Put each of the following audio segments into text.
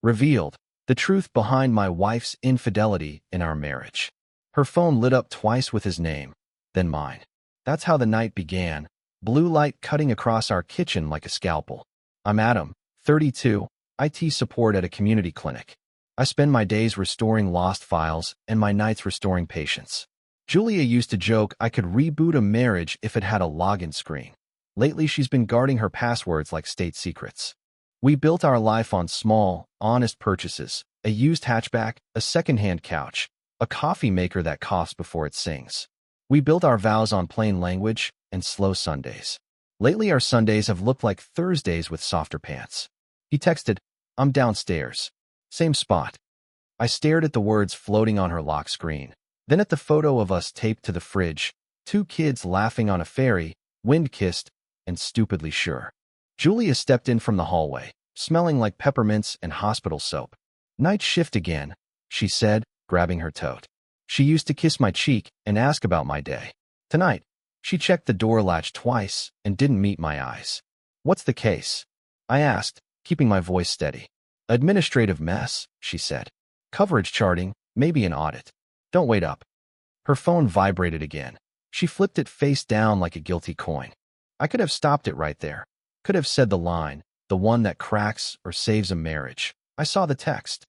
Revealed. The truth behind my wife's infidelity in our marriage. Her phone lit up twice with his name, then mine. That's how the night began, blue light cutting across our kitchen like a scalpel. I'm Adam, 32, IT support at a community clinic. I spend my days restoring lost files and my nights restoring patience. Julia used to joke I could reboot a marriage if it had a login screen. Lately, she's been guarding her passwords like state secrets. We built our life on small, honest purchases, a used hatchback, a second-hand couch, a coffee maker that coughs before it sings. We built our vows on plain language and slow Sundays. Lately, our Sundays have looked like Thursdays with softer pants. He texted, "I'm downstairs." Same spot. I stared at the words floating on her lock screen, then at the photo of us taped to the fridge, two kids laughing on a ferry, wind-kissed, and stupidly sure. Julia stepped in from the hallway, smelling like peppermints and hospital soap. "Night shift again," she said, grabbing her tote. She used to kiss my cheek and ask about my day. Tonight, she checked the door latch twice and didn't meet my eyes. "What's the case?" I asked, keeping my voice steady. "Administrative mess," she said. "Coverage charting, maybe an audit. Don't wait up." Her phone vibrated again. She flipped it face down like a guilty coin. I could have stopped it right there. Could have said the line, the one that cracks or saves a marriage. I saw the text.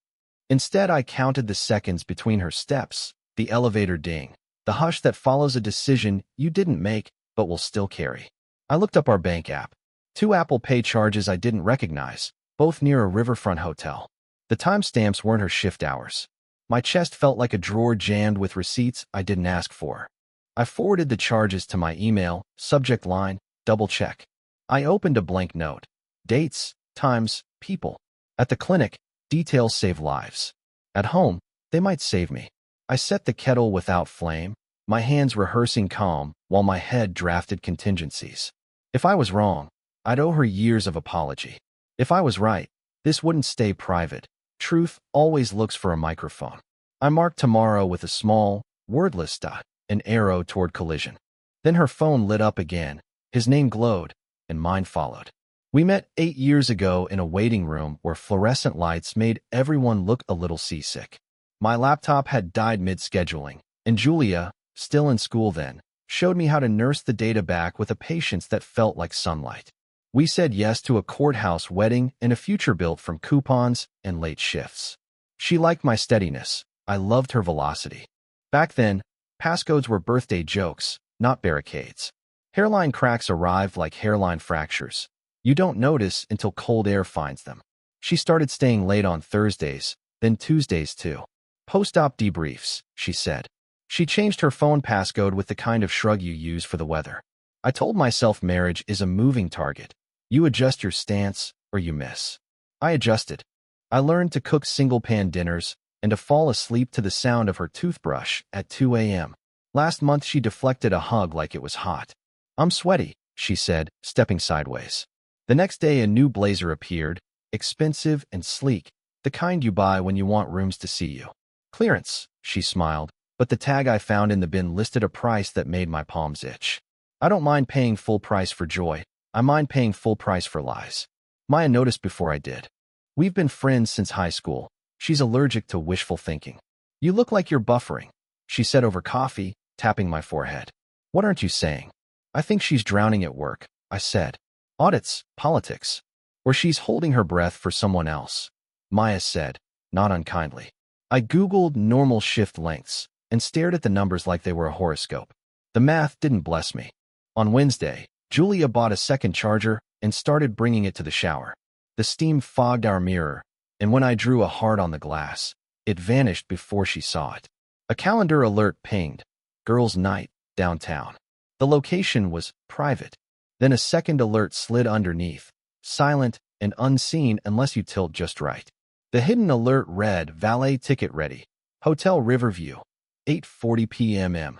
Instead, I counted the seconds between her steps, the elevator ding, the hush that follows a decision you didn't make but will still carry. I looked up our bank app. 2 Apple Pay charges I didn't recognize, both near a riverfront hotel. The timestamps weren't her shift hours. My chest felt like a drawer jammed with receipts I didn't ask for. I forwarded the charges to my email, subject line, double check. I opened a blank note. Dates, times, people. At the clinic, details save lives. At home, they might save me. I set the kettle without flame, my hands rehearsing calm while my head drafted contingencies. If I was wrong, I'd owe her years of apology. If I was right, this wouldn't stay private. Truth always looks for a microphone. I marked tomorrow with a small, wordless dot, an arrow toward collision. Then her phone lit up again. His name glowed, and mine followed. We met 8 years ago in a waiting room where fluorescent lights made everyone look a little seasick. My laptop had died mid-scheduling, and Julia, still in school then, showed me how to nurse the data back with a patience that felt like sunlight. We said yes to a courthouse wedding and a future built from coupons and late shifts. She liked my steadiness. I loved her velocity. Back then, passcodes were birthday jokes, not barricades. Hairline cracks arrived like hairline fractures. You don't notice until cold air finds them. She started staying late on Thursdays, then Tuesdays too. Post-op debriefs, she said. She changed her phone passcode with the kind of shrug you use for the weather. I told myself marriage is a moving target. You adjust your stance, or you miss. I adjusted. I learned to cook single-pan dinners and to fall asleep to the sound of her toothbrush at 2 a.m. Last month, she deflected a hug like it was hot. "I'm sweaty," she said, stepping sideways. The next day, a new blazer appeared, expensive and sleek, the kind you buy when you want rooms to see you. "Clearance," she smiled, but the tag I found in the bin listed a price that made my palms itch. I don't mind paying full price for joy. I mind paying full price for lies. Maya noticed before I did. "We've been friends since high school." She's allergic to wishful thinking. "You look like you're buffering," she said over coffee, tapping my forehead. "What aren't you saying?" "I think she's drowning at work," I said. "Audits, politics. Or she's holding her breath for someone else," Maya said, not unkindly. I Googled normal shift lengths and stared at the numbers like they were a horoscope. The math didn't bless me. On Wednesday, Julia bought a second charger and started bringing it to the shower. The steam fogged our mirror, and when I drew a heart on the glass, it vanished before she saw it. A calendar alert pinged. Girls' night, downtown. The location was private. Then a second alert slid underneath, silent and unseen unless you tilt just right. The hidden alert read, "Valet ticket ready. Hotel Riverview. 8:40 p.m.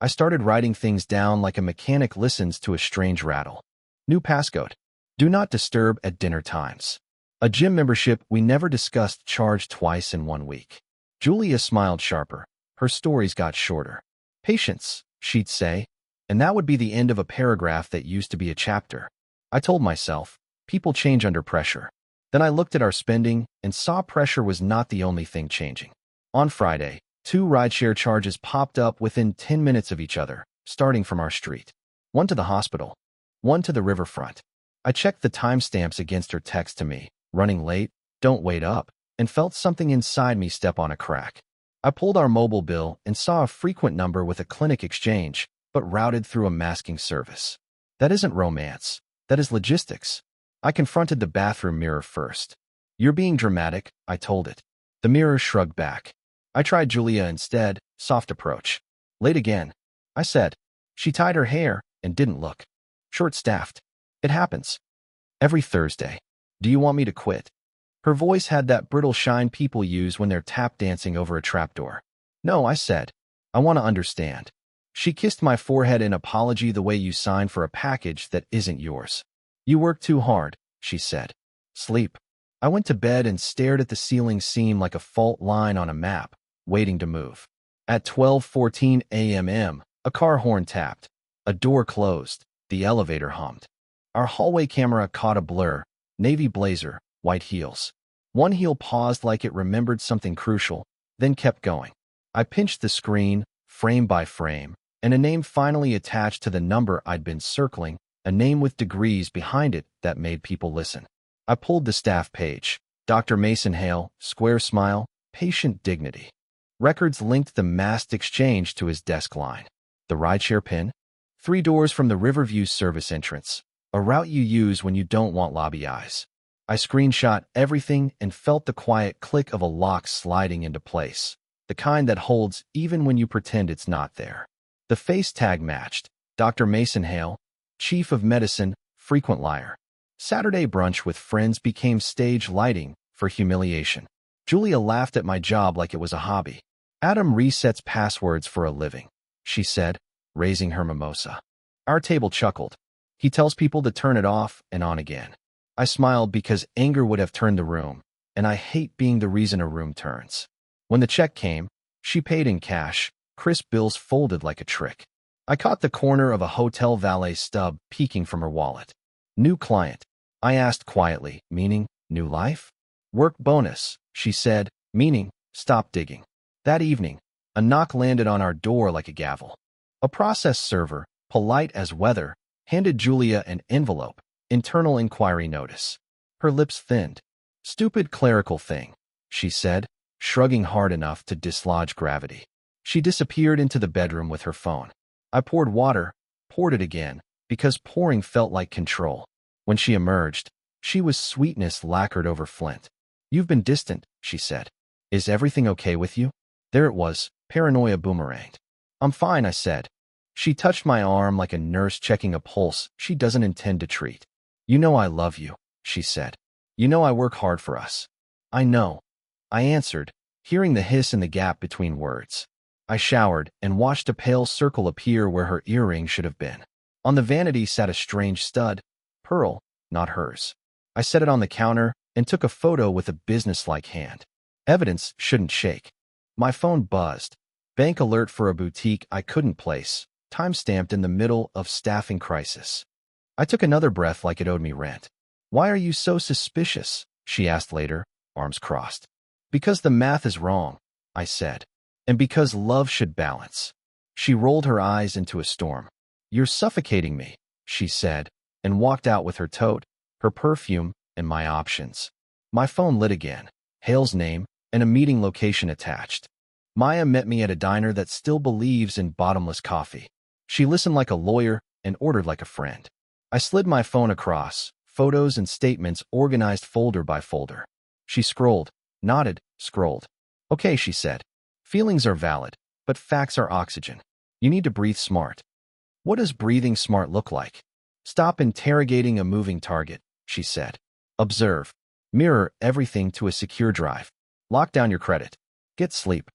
I started writing things down like a mechanic listens to a strange rattle. New passcode. Do not disturb at dinner times. A gym membership we never discussed charged twice in 1 week. Julia smiled sharper. Her stories got shorter. Patience, she'd say. And that would be the end of a paragraph that used to be a chapter. I told myself, people change under pressure. Then I looked at our spending and saw pressure was not the only thing changing. On Friday, 2 rideshare charges popped up within 10 minutes of each other, starting from our street. One to the hospital, one to the riverfront. I checked the timestamps against her text to me, running late, don't wait up, and felt something inside me step on a crack. I pulled our mobile bill and saw a frequent number with a clinic exchange, but routed through a masking service. That isn't romance. That is logistics. I confronted the bathroom mirror first. You're being dramatic, I told it. The mirror shrugged back. I tried Julia instead, soft approach. Late again, I said. She tied her hair and didn't look. Short-staffed. It happens. Every Thursday. Do you want me to quit? Her voice had that brittle shine people use when they're tap dancing over a trapdoor. No, I said. I want to understand. She kissed my forehead in apology the way you sign for a package that isn't yours. You work too hard, she said. Sleep. I went to bed and stared at the ceiling seam like a fault line on a map, waiting to move. At 12:14 a.m., a car horn tapped. A door closed. The elevator hummed. Our hallway camera caught a blur. Navy blazer, white heels. One heel paused like it remembered something crucial, then kept going. I pinched the screen, frame by frame, and a name finally attached to the number I'd been circling, a name with degrees behind it that made people listen. I pulled the staff page. Dr. Mason Hale, square smile, patient dignity. Records linked the masked exchange to his desk line. The rideshare pin? 3 doors from the Riverview service entrance, a route you use when you don't want lobby eyes. I screenshot everything and felt the quiet click of a lock sliding into place, the kind that holds even when you pretend it's not there. The face tag matched. Dr. Mason Hale, chief of medicine, frequent liar. Saturday brunch with friends became stage lighting for humiliation. Julia laughed at my job like it was a hobby. Adam resets passwords for a living, she said, raising her mimosa. Our table chuckled. He tells people to turn it off and on again. I smiled because anger would have turned the room, and I hate being the reason a room turns. When the check came, she paid in cash, crisp bills folded like a trick. I caught the corner of a hotel valet stub peeking from her wallet. New client. I asked quietly, meaning, new life? Work bonus, she said, meaning, stop digging. That evening, a knock landed on our door like a gavel. A process server, polite as weather, handed Julia an envelope, internal inquiry notice. Her lips thinned. Stupid clerical thing, she said, shrugging hard enough to dislodge gravity. She disappeared into the bedroom with her phone. I poured water, poured it again, because pouring felt like control. When she emerged, she was sweetness lacquered over flint. You've been distant, she said. Is everything okay with you? There it was, paranoia boomeranged. I'm fine, I said. She touched my arm like a nurse checking a pulse she doesn't intend to treat. You know I love you, she said. You know I work hard for us. I know. I answered, hearing the hiss in the gap between words. I showered and watched a pale circle appear where her earring should have been. On the vanity sat a strange stud, pearl, not hers. I set it on the counter and took a photo with a businesslike hand. Evidence shouldn't shake. My phone buzzed. Bank alert for a boutique I couldn't place, time-stamped in the middle of staffing crisis. I took another breath like it owed me rent. Why are you so suspicious? She asked later, arms crossed. Because the math is wrong, I said. And because love should balance. She rolled her eyes into a storm. You're suffocating me, she said, and walked out with her tote, her perfume, and my options. My phone lit again, Hale's name, and a meeting location attached. Maya met me at a diner that still believes in bottomless coffee. She listened like a lawyer and ordered like a friend. I slid my phone across, photos and statements organized folder by folder. She scrolled, nodded, scrolled. Okay, she said. Feelings are valid, but facts are oxygen. You need to breathe smart. What does breathing smart look like? Stop interrogating a moving target, she said. Observe. Mirror everything to a secure drive. Lock down your credit. Get sleep.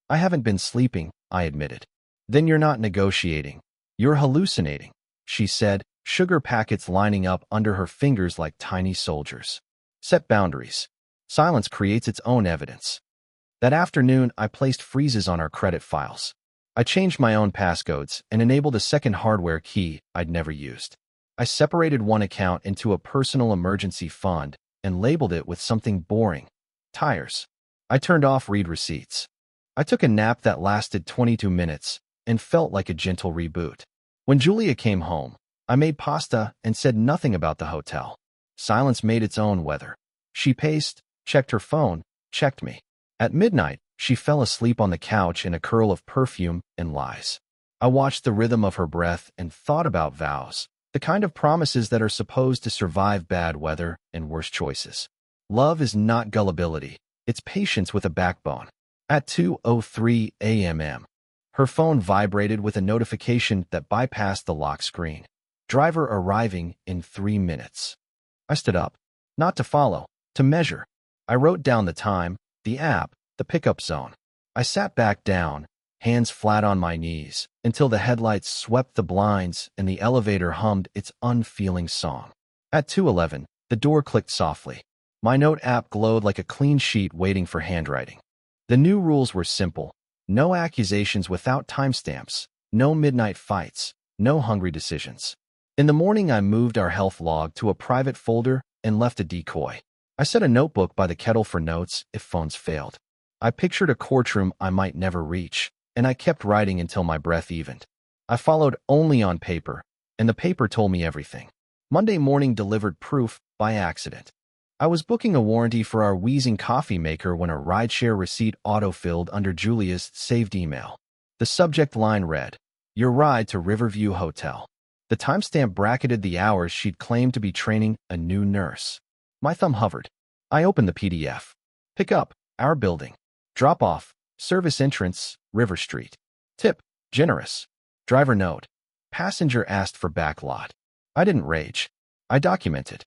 I haven't been sleeping, I admitted. Then you're not negotiating. You're hallucinating, she said, sugar packets lining up under her fingers like tiny soldiers. Set boundaries. Silence creates its own evidence. That afternoon, I placed freezes on our credit files. I changed my own passcodes and enabled a second hardware key I'd never used. I separated one account into a personal emergency fund and labeled it with something boring. Tires. I turned off read receipts. I took a nap that lasted 22 minutes and felt like a gentle reboot. When Julia came home, I made pasta and said nothing about the hotel. Silence made its own weather. She paced, checked her phone, checked me. At midnight, she fell asleep on the couch in a curl of perfume and lies. I watched the rhythm of her breath and thought about vows, the kind of promises that are supposed to survive bad weather and worse choices. Love is not gullibility, it's patience with a backbone. At 2:03 a.m., her phone vibrated with a notification that bypassed the lock screen. Driver arriving in 3 minutes. I stood up, not to follow, to measure. I wrote down the time, the app, the pickup zone. I sat back down, hands flat on my knees, until the headlights swept the blinds and the elevator hummed its unfeeling song. At 2:11, the door clicked softly. My note app glowed like a clean sheet waiting for handwriting. The new rules were simple. No accusations without timestamps, no midnight fights, no hungry decisions. In the morning, I moved our health log to a private folder and left a decoy. I set a notebook by the kettle for notes if phones failed. I pictured a courtroom I might never reach, and I kept writing until my breath evened. I followed only on paper, and the paper told me everything. Monday morning delivered proof by accident. I was booking a warranty for our wheezing coffee maker when a rideshare receipt autofilled under Julia's saved email. The subject line read, "Your ride to Riverview Hotel." The timestamp bracketed the hours she'd claimed to be training a new nurse. My thumb hovered. I opened the PDF. Pick up, our building. Drop off, service entrance, River Street. Tip, generous. Driver note, passenger asked for backlot. I didn't rage. I documented.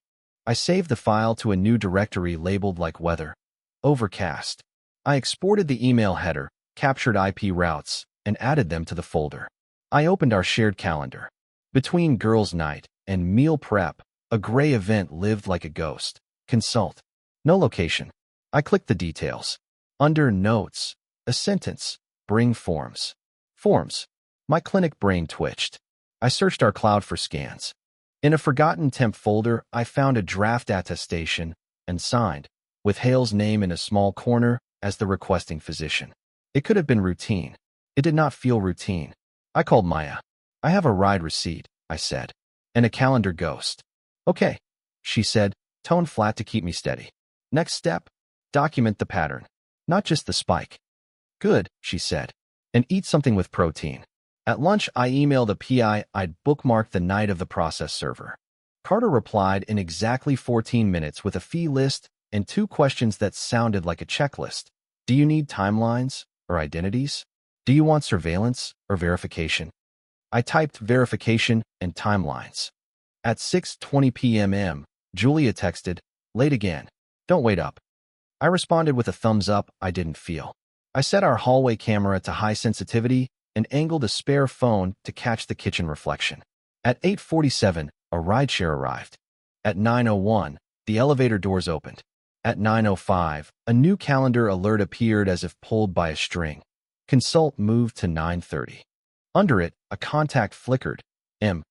I saved the file to a new directory labeled like weather. Overcast. I exported the email header, captured IP routes, and added them to the folder. I opened our shared calendar. Between girls' night and meal prep, a gray event lived like a ghost. Consult. No location. I clicked the details. Under Notes, a sentence. Bring forms. Forms. My clinic brain twitched. I searched our cloud for scans. In a forgotten temp folder, I found a draft attestation and signed, with Hale's name in a small corner as the requesting physician. It could have been routine. It did not feel routine. I called Maya. "I have a ride receipt," I said, "and a calendar ghost." "Okay," she said, tone flat to keep me steady. "Next step? Document the pattern, not just the spike." "Good," she said, "and eat something with protein." At lunch, I emailed a PI I'd bookmarked the night of the process server. Carter replied in exactly 14 minutes with a fee list and 2 questions that sounded like a checklist. Do you need timelines or identities? Do you want surveillance or verification? I typed verification and timelines. At 6:20 p.m., Julia texted, "Late again. Don't wait up." I responded with a thumbs up I didn't feel. I set our hallway camera to high sensitivity and angled a spare phone to catch the kitchen reflection. At 8:47, a rideshare arrived. At 9:01, the elevator doors opened. At 9:05, a new calendar alert appeared as if pulled by a string. Consult moved to 9:30. Under it, a contact flickered. M.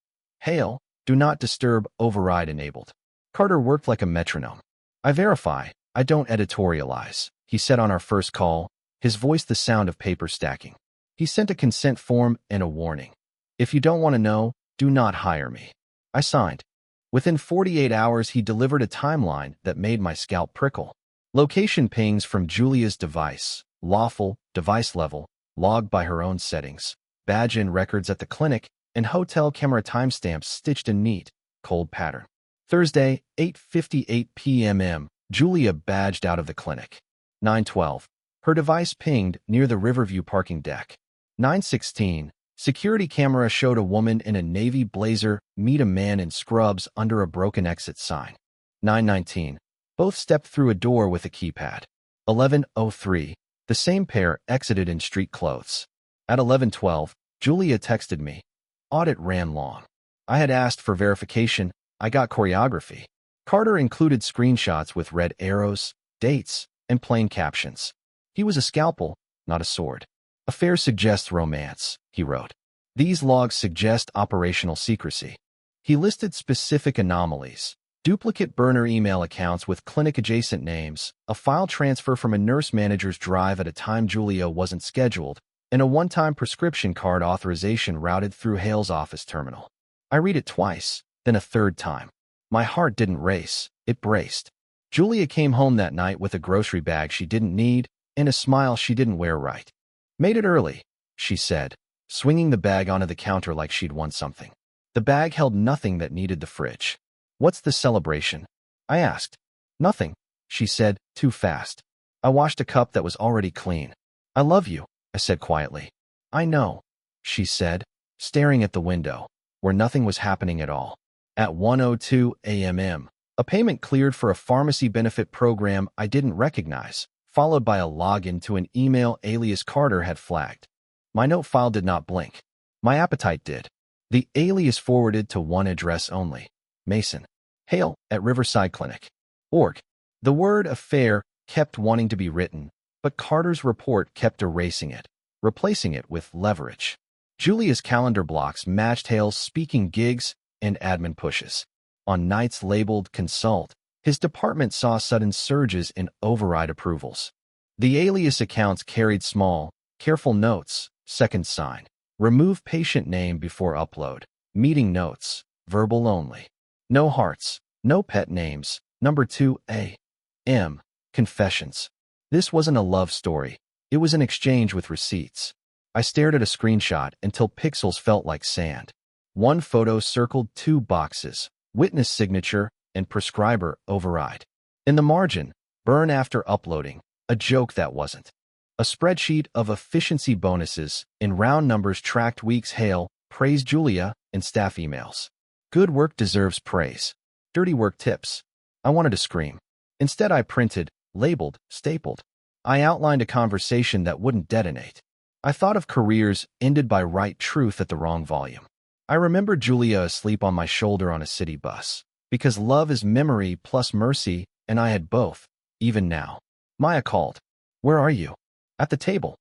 Hale, do not disturb, override enabled. Carter worked like a metronome. "I verify, I don't editorialize," he said on our first call, his voice the sound of paper stacking. He sent a consent form and a warning. "If you don't want to know, do not hire me." I signed. Within 48 hours, he delivered a timeline that made my scalp prickle. Location pings from Julia's device, lawful, device level, logged by her own settings, badge in records at the clinic, and hotel camera timestamps stitched in neat, cold pattern. Thursday, 8:58 p.m. Julia badged out of the clinic. 9:12. Her device pinged near the Riverview parking deck. 9:16. Security camera showed a woman in a navy blazer meet a man in scrubs under a broken exit sign. 9:19. Both stepped through a door with a keypad. 11:03. The same pair exited in street clothes. At 11:12, Julia texted me. Audit ran long. I had asked for verification. I got choreography. Carter included screenshots with red arrows, dates, and plain captions. He was a scalpel, not a sword. "Affair suggests romance," he wrote. "These logs suggest operational secrecy." He listed specific anomalies: duplicate burner email accounts with clinic-adjacent names, a file transfer from a nurse manager's drive at a time Julia wasn't scheduled, and a one-time prescription card authorization routed through Hale's office terminal. I read it twice, then a third time. My heart didn't race, it braced. Julia came home that night with a grocery bag she didn't need and a smile she didn't wear right. "Made it early," she said, swinging the bag onto the counter like she'd won something. The bag held nothing that needed the fridge. "What's the celebration?" I asked. "Nothing," she said, too fast. I washed a cup that was already clean. "I love you," I said quietly. "I know," she said, staring at the window, where nothing was happening at all. At 1:02 a.m., a payment cleared for a pharmacy benefit program I didn't recognize, followed by a login to an email alias Carter had flagged. My note file did not blink. My appetite did. The alias forwarded to one address only: Mason Hale at Riverside Clinic. Org. The word affair kept wanting to be written, but Carter's report kept erasing it, replacing it with leverage. Julia's calendar blocks matched Hale's speaking gigs and admin pushes. On nights labeled consult, his department saw sudden surges in override approvals. The alias accounts carried small, careful notes: second sign, remove patient name before upload, meeting notes, verbal only. No hearts, no pet names. Number 2 a.m. Confessions. This wasn't a love story. It was an exchange with receipts. I stared at a screenshot until pixels felt like sand. One photo circled 2 boxes: witness signature and prescriber override. In the margin, burn after uploading, a joke that wasn't. A spreadsheet of efficiency bonuses in round numbers tracked weeks. Hale praised Julia in staff emails. Good work deserves praise. Dirty work tips. I wanted to scream. Instead, I printed, labeled, stapled. I outlined a conversation that wouldn't detonate. I thought of careers ended by right truth at the wrong volume. I remembered Julia asleep on my shoulder on a city bus, because love is memory plus mercy, and I had both, even now. Maya called. "Where are you?" "At the table."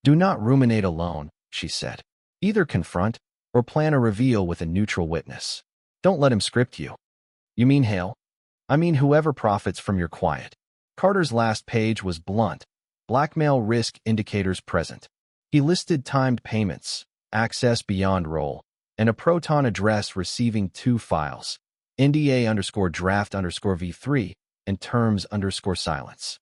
"Do not ruminate alone," she said. "Either confront or plan a reveal with a neutral witness. Don't let him script you." "You mean Hale?" "I mean whoever profits from your quiet." Carter's last page was blunt: blackmail risk indicators present. He listed timed payments, access beyond role, and a Proton address receiving 2 files: NDA_draft_V3 and terms_silence.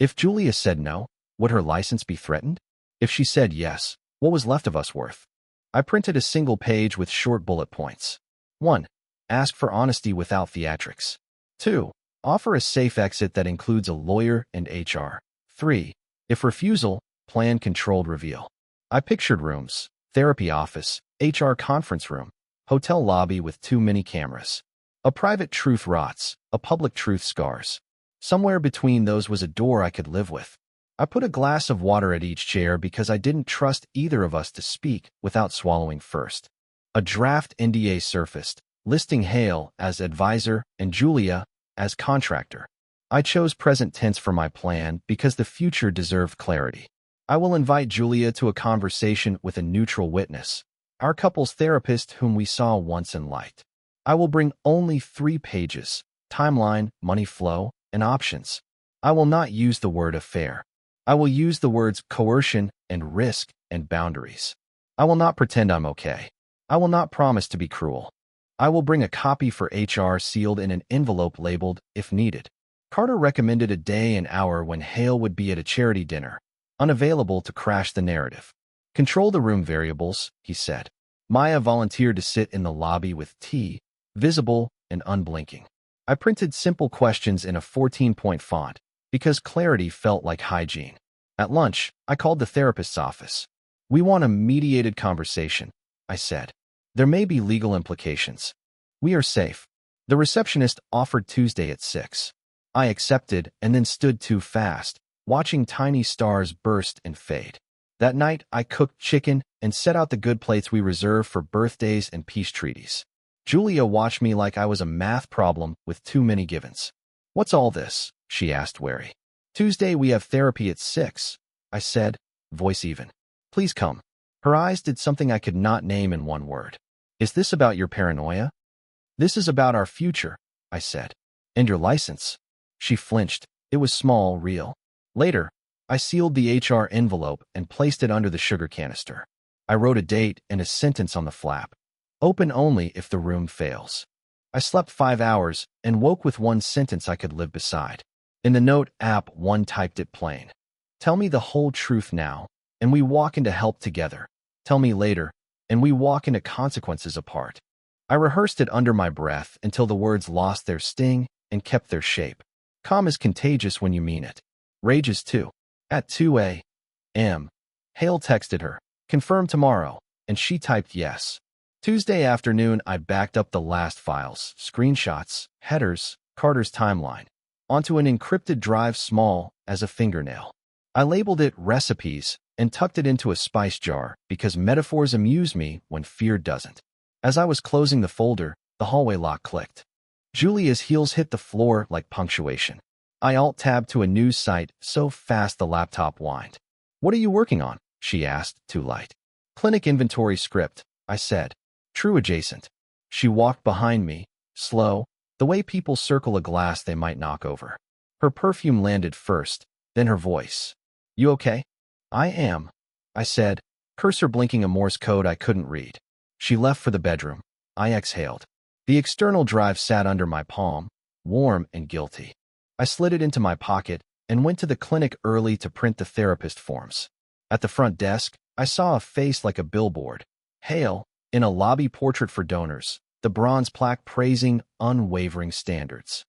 If Julia said no, would her license be threatened? If she said yes, what was left of us worth? I printed a single page with short bullet points. 1. Ask for honesty without theatrics. 2. Offer a safe exit that includes a lawyer and HR. 3. If refusal, plan controlled reveal. I pictured rooms: therapy office, HR conference room, hotel lobby with too many cameras. A private truth rots, a public truth scars. Somewhere between those was a door I could live with. I put a glass of water at each chair because I didn't trust either of us to speak without swallowing first. A draft NDA surfaced, listing Hale as advisor and Julia as contractor. I chose present tense for my plan because the future deserved clarity. I will invite Julia to a conversation with a neutral witness, our couple's therapist whom we saw once and liked. I will bring only 3 pages: timeline, money flow, and options. I will not use the word affair. I will use the words coercion and risk and boundaries. I will not pretend I'm okay. I will not promise to be cruel. I will bring a copy for HR sealed in an envelope labeled if needed. Carter recommended a day and hour when Hale would be at a charity dinner, unavailable to crash the narrative. Control the room variables, he said. Maya volunteered to sit in the lobby with tea, visible and unblinking. I printed simple questions in a 14-point font because clarity felt like hygiene. At lunch, I called the therapist's office. "We want a mediated conversation," I said. "There may be legal implications. We are safe." The receptionist offered Tuesday at 6. I accepted and then stood too fast, watching tiny stars burst and fade. That night, I cooked chicken and set out the good plates we reserved for birthdays and peace treaties. Julia watched me like I was a math problem with too many givens. "What's all this?" she asked, wary. "Tuesday we have therapy at 6, I said, voice even. "Please come." Her eyes did something I could not name in one word. "Is this about your paranoia?" "This is about our future," I said. And your license? She flinched. It was small, real. Later, I sealed the HR envelope and placed it under the sugar canister. I wrote a date and a sentence on the flap. Open only if the room fails. I slept 5 hours and woke with one sentence I could live beside. In the note app, one typed it plain. Tell me the whole truth now, and we walk into help together. Tell me later, and we walk into consequences apart. I rehearsed it under my breath until the words lost their sting and kept their shape. Calm is contagious when you mean it. Rage is too. At 2 a.m., Hale texted her, confirm tomorrow, and she typed yes. Tuesday afternoon, I backed up the last files, screenshots, headers, Carter's timeline, onto an encrypted drive small as a fingernail. I labeled it recipes and tucked it into a spice jar because metaphors amuse me when fear doesn't. As I was closing the folder, the hallway lock clicked. Julia's heels hit the floor like punctuation. I alt-tabbed to a news site so fast the laptop whined. What are you working on? She asked, too light. Clinic inventory script, I said. True adjacent. She walked behind me, slow, the way people circle a glass they might knock over. Her perfume landed first, then her voice. You okay? I am, I said, cursor blinking a Morse code I couldn't read. She left for the bedroom. I exhaled. The external drive sat under my palm, warm and guilty. I slid it into my pocket and went to the clinic early to print the therapist forms. At the front desk, I saw a face like a billboard. Hale, in a lobby portrait for donors, the bronze plaque praising unwavering standards.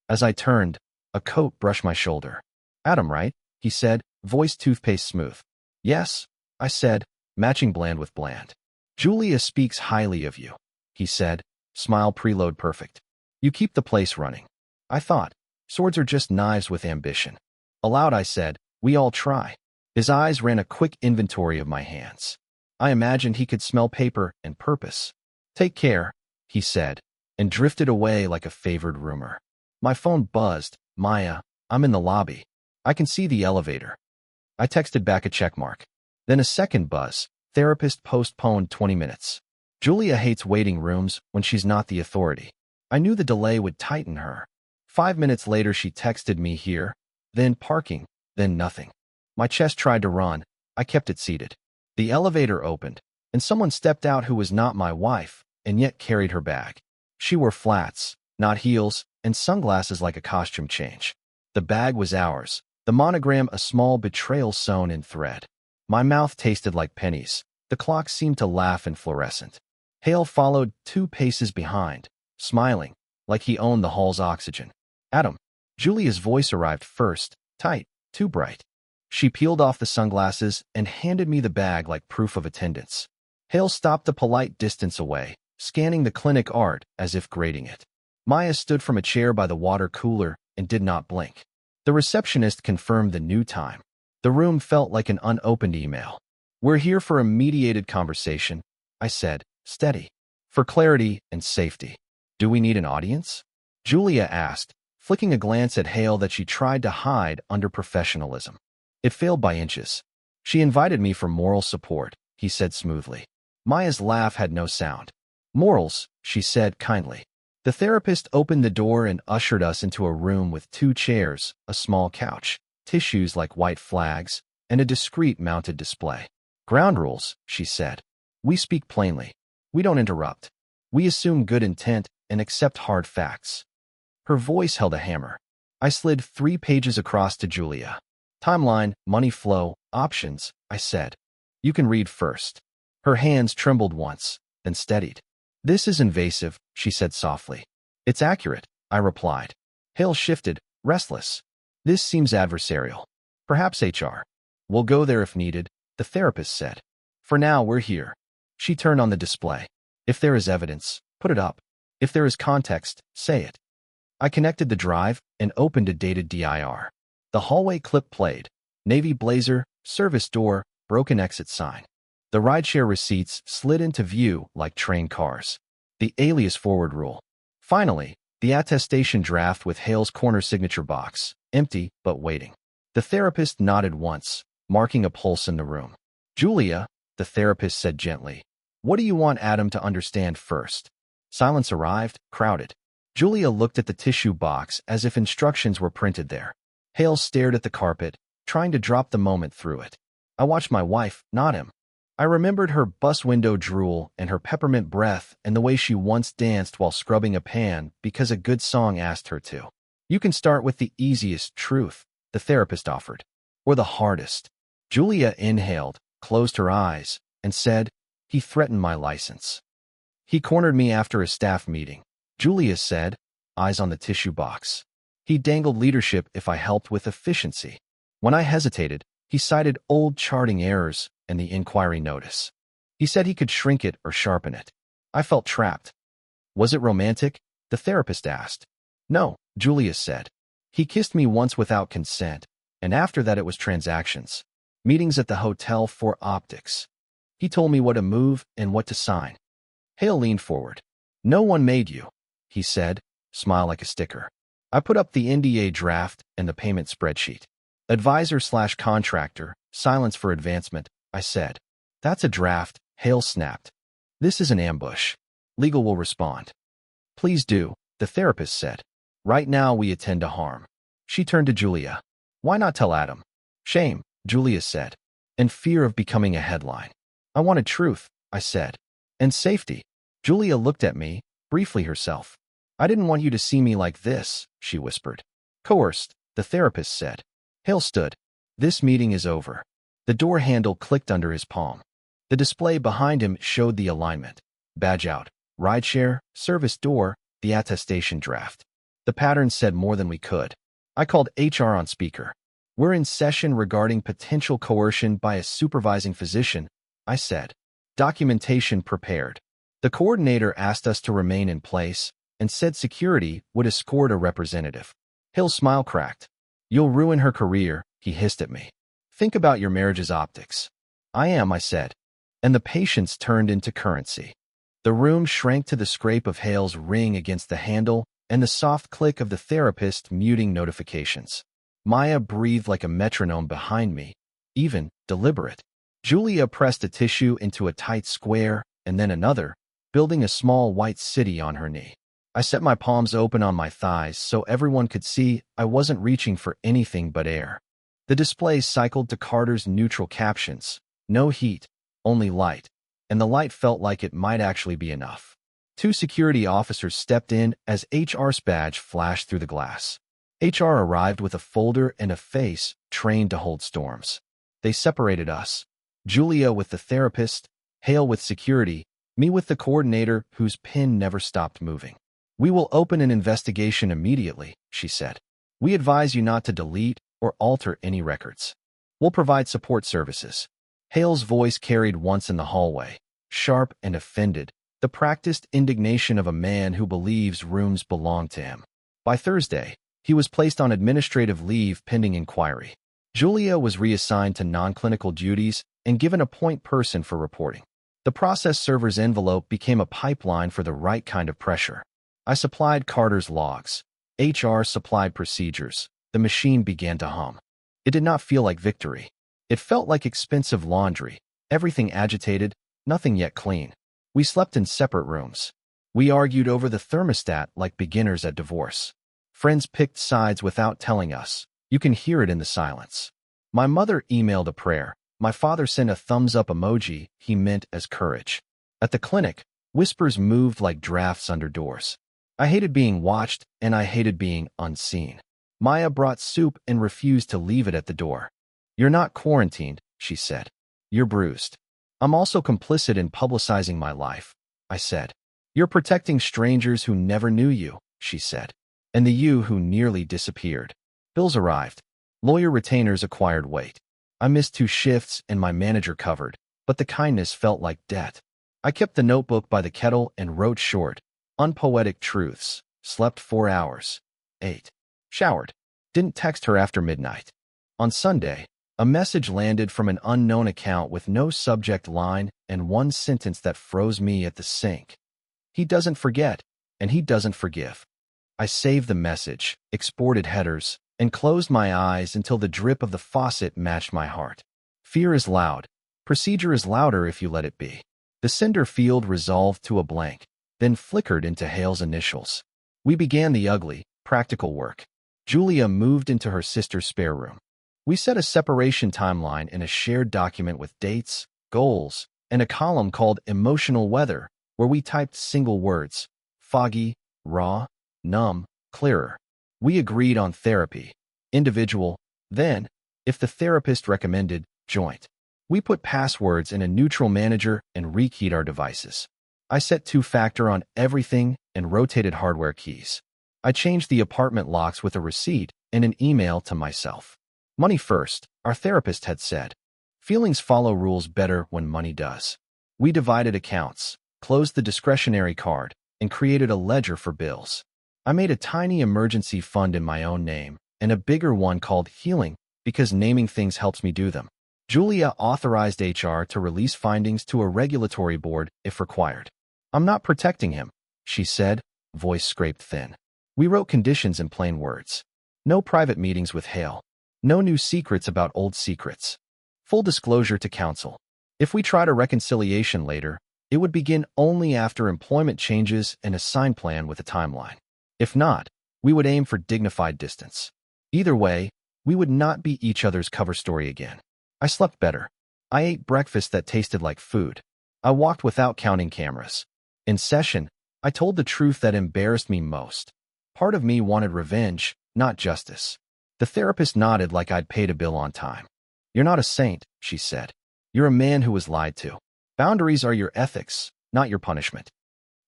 As I turned, a coat brushed my shoulder. Adam, right? He said, voice toothpaste smooth. Yes, I said, matching bland with bland. Julia speaks highly of you, he said, smile preload perfect. You keep the place running. I thought, swords are just knives with ambition. Aloud I said, we all try. His eyes ran a quick inventory of my hands. I imagined he could smell paper and purpose. Take care, he said, and drifted away like a favored rumor. My phone buzzed. Maya, I'm in the lobby. I can see the elevator. I texted back a checkmark. Then a second buzz. Therapist postponed 20 minutes. Julia hates waiting rooms when she's not the authority. I knew the delay would tighten her. 5 minutes later, she texted me here, then parking, then nothing. My chest tried to run. I kept it seated. The elevator opened, and someone stepped out who was not my wife, and yet carried her bag. She wore flats, not heels, and sunglasses like a costume change. The bag was ours, the monogram a small betrayal sewn in thread. My mouth tasted like pennies. The clock seemed to laugh in fluorescent. Hale followed 2 paces behind, smiling, like he owned the hall's oxygen. Adam. Julia's voice arrived first, tight, too bright. She peeled off the sunglasses and handed me the bag like proof of attendance. Hale stopped a polite distance away, scanning the clinic art as if grading it. Maya stood from a chair by the water cooler and did not blink. The receptionist confirmed the new time. The room felt like an unopened email. We're here for a mediated conversation, I said, steady. For clarity and safety. Do we need an audience? Julia asked, flicking a glance at Hale that she tried to hide under professionalism. It failed by inches. She invited me for moral support, he said smoothly. Maya's laugh had no sound. Morals, she said kindly. The therapist opened the door and ushered us into a room with 2 chairs, a small couch, tissues like white flags, and a discreet mounted display. Ground rules, she said. We speak plainly. We don't interrupt. We assume good intent and accept hard facts. Her voice held a hammer. I slid 3 pages across to Julia. Timeline, money flow, options, I said. You can read first. Her hands trembled once, then steadied. This is invasive, she said softly. It's accurate, I replied. Hale shifted, restless. This seems adversarial. Perhaps HR. We'll go there if needed, the therapist said. For now, we're here. She turned on the display. If there is evidence, put it up. If there is context, say it. I connected the drive and opened a dated DIR. The hallway clip played. Navy blazer, service door, broken exit sign. The rideshare receipts slid into view like train cars. The alias forward rule. Finally, the attestation draft with Hale's corner signature box, empty but waiting. The therapist nodded once, marking a pulse in the room. Julia, the therapist said gently, what do you want Adam to understand first? Silence arrived, crowded. Julia looked at the tissue box as if instructions were printed there. Hale stared at the carpet, trying to drop the moment through it. I watched my wife, not him. I remembered her bus window drool and her peppermint breath and the way she once danced while scrubbing a pan because a good song asked her to. You can start with the easiest truth, the therapist offered, or the hardest. Julia inhaled, closed her eyes, and said, he threatened my license. He cornered me after a staff meeting. Julia said, eyes on the tissue box. He dangled leadership if I helped with efficiency. When I hesitated, he cited old charting errors and the inquiry notice. He said he could shrink it or sharpen it. I felt trapped. Was it romantic? The therapist asked. No, Julia said. He kissed me once without consent, and after that it was transactions. Meetings at the hotel for optics. He told me what to move and what to sign. Hale leaned forward. No one made you, he said, smile like a sticker. I put up the NDA draft and the payment spreadsheet. Advisor/contractor, silence for advancement, I said. That's a draft, Hale snapped. This is an ambush. Legal will respond. Please do, the therapist said. Right now we attend to harm. She turned to Julia. Why not tell Adam? Shame, Julia said, and fear of becoming a headline. I wanted truth, I said. And safety. Julia looked at me, briefly herself. I didn't want you to see me like this, she whispered. Coerced, the therapist said. Hale stood. This meeting is over. The door handle clicked under his palm. The display behind him showed the alignment. Badge out, rideshare, service door, the attestation draft. The pattern said more than we could. I called HR on speaker. We're in session regarding potential coercion by a supervising physician, I said. Documentation prepared. The coordinator asked us to remain in place and said security would escort a representative. Hill's smile cracked. You'll ruin her career, he hissed at me. Think about your marriage's optics. I am, I said. And the patience turned into currency. The room shrank to the scrape of Hale's ring against the handle and the soft click of the therapist muting notifications. Maya breathed like a metronome behind me, even, deliberate. Julia pressed a tissue into a tight square and then another, building a small white city on her knee. I set my palms open on my thighs so everyone could see I wasn't reaching for anything but air. The display cycled to Carter's neutral captions. No heat, only light. And the light felt like it might actually be enough. 2 security officers stepped in as HR's badge flashed through the glass. HR arrived with a folder and a face trained to hold storms. They separated us. Julia with the therapist, Hale with security, me with the coordinator whose pin never stopped moving. We will open an investigation immediately, she said. We advise you not to delete or alter any records. We'll provide support services. Hale's voice carried once in the hallway, sharp and offended, the practiced indignation of a man who believes rooms belong to him. By Thursday, he was placed on administrative leave pending inquiry. Julia was reassigned to non-clinical duties and given a point person for reporting. The process server's envelope became a pipeline for the right kind of pressure. I supplied Carter's logs. HR supplied procedures. The machine began to hum. It did not feel like victory. It felt like expensive laundry, everything agitated, nothing yet clean. We slept in separate rooms. We argued over the thermostat like beginners at divorce. Friends picked sides without telling us. You can hear it in the silence. My mother emailed a prayer. My father sent a thumbs-up emoji he meant as courage. At the clinic, whispers moved like drafts under doors. I hated being watched, and I hated being unseen. Maya brought soup and refused to leave it at the door. You're not quarantined, she said. You're bruised. I'm also complicit in publicizing my life, I said. You're protecting strangers who never knew you, she said. And the you who nearly disappeared. Bills arrived. Lawyer retainers acquired weight. I missed 2 shifts and my manager covered, but the kindness felt like debt. I kept the notebook by the kettle and wrote short, unpoetic truths. Slept 4 hours. Ate. Showered. Didn't text her after midnight. On Sunday, a message landed from an unknown account with no subject line and one sentence that froze me at the sink. He doesn't forget, and he doesn't forgive. I saved the message, exported headers, and closed my eyes until the drip of the faucet matched my heart. Fear is loud. Procedure is louder if you let it be. The sender field resolved to a blank, then flickered into Hale's initials. We began the ugly, practical work. Julia moved into her sister's spare room. We set a separation timeline in a shared document with dates, goals, and a column called Emotional Weather, where we typed single words: foggy, raw, numb, clearer. We agreed on therapy, individual, then, if the therapist recommended, joint. We put passwords in a neutral manager and rekeyed our devices. I set two-factor on everything and rotated hardware keys. I changed the apartment locks with a receipt and an email to myself. Money first, our therapist had said. Feelings follow rules better when money does. We divided accounts, closed the discretionary card, and created a ledger for bills. I made a tiny emergency fund in my own name and a bigger one called Healing because naming things helps me do them. Julia authorized HR to release findings to a regulatory board if required. I'm not protecting him, she said, voice scraped thin. We wrote conditions in plain words. No private meetings with Hale. No new secrets about old secrets. Full disclosure to counsel. If we tried a reconciliation later, it would begin only after employment changes and a signed plan with a timeline. If not, we would aim for dignified distance. Either way, we would not be each other's cover story again. I slept better. I ate breakfast that tasted like food. I walked without counting cameras. In session, I told the truth that embarrassed me most. Part of me wanted revenge, not justice. The therapist nodded like I'd paid a bill on time. You're not a saint, she said. You're a man who was lied to. Boundaries are your ethics, not your punishment.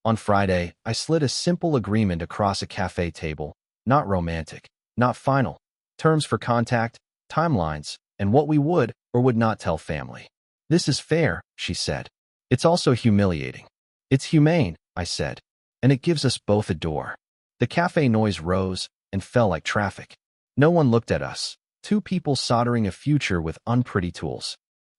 On Friday, I slid a simple agreement across a cafe table, not romantic, not final. Terms for contact, timelines, and what we would or would not tell family. This is fair, she said. It's also humiliating. It's humane, I said, and it gives us both a door. The cafe noise rose and fell like traffic. No one looked at us, two people soldering a future with unpretty tools.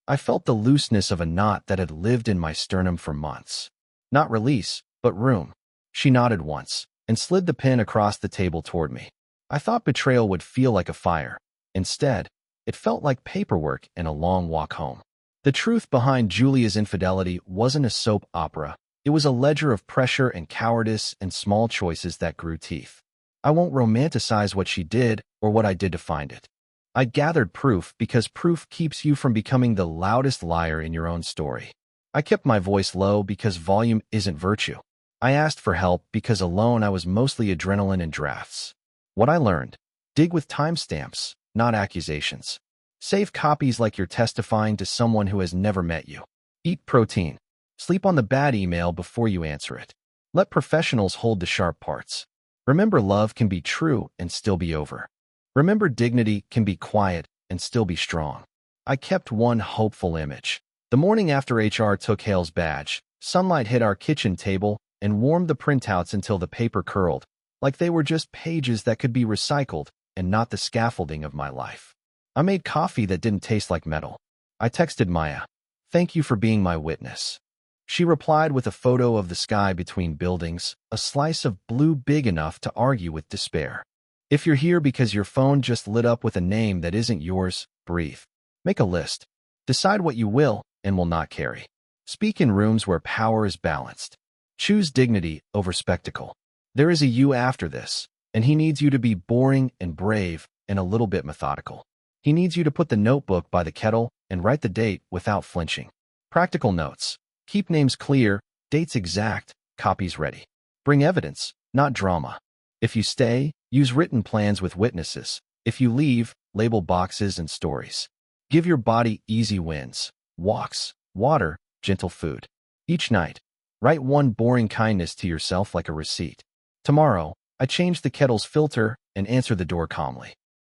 I felt the looseness of a knot that had lived in my sternum for months. Not release, but room. She nodded once and slid the pin across the table toward me. I thought betrayal would feel like a fire. Instead, it felt like paperwork and a long walk home. The truth behind Julia's infidelity wasn't a soap opera. It was a ledger of pressure and cowardice and small choices that grew teeth. I won't romanticize what she did or what I did to find it. I gathered proof because proof keeps you from becoming the loudest liar in your own story. I kept my voice low because volume isn't virtue. I asked for help because alone I was mostly adrenaline and drafts. What I learned: dig with timestamps, not accusations. Save copies like you're testifying to someone who has never met you. Eat protein. Sleep on the bad email before you answer it. Let professionals hold the sharp parts. Remember, love can be true and still be over. Remember, dignity can be quiet and still be strong. I kept one hopeful image. The morning after HR took Hale's badge, sunlight hit our kitchen table and warmed the printouts until the paper curled, like they were just pages that could be recycled and not the scaffolding of my life. I made coffee that didn't taste like metal. I texted Maya, "Thank you for being my witness." She replied with a photo of the sky between buildings, a slice of blue big enough to argue with despair. If you're here because your phone just lit up with a name that isn't yours, breathe. Make a list. Decide what you will and will not carry. Speak in rooms where power is balanced. Choose dignity over spectacle. There is a you after this, and he needs you to be boring and brave and a little bit methodical. He needs you to put the notebook by the kettle and write the date without flinching. Practical notes. Keep names clear, dates exact, copies ready. Bring evidence, not drama. If you stay, use written plans with witnesses. If you leave, label boxes and stories. Give your body easy wins: walks, water, gentle food. Each night, write one boring kindness to yourself like a receipt. Tomorrow, I change the kettle's filter and answer the door calmly.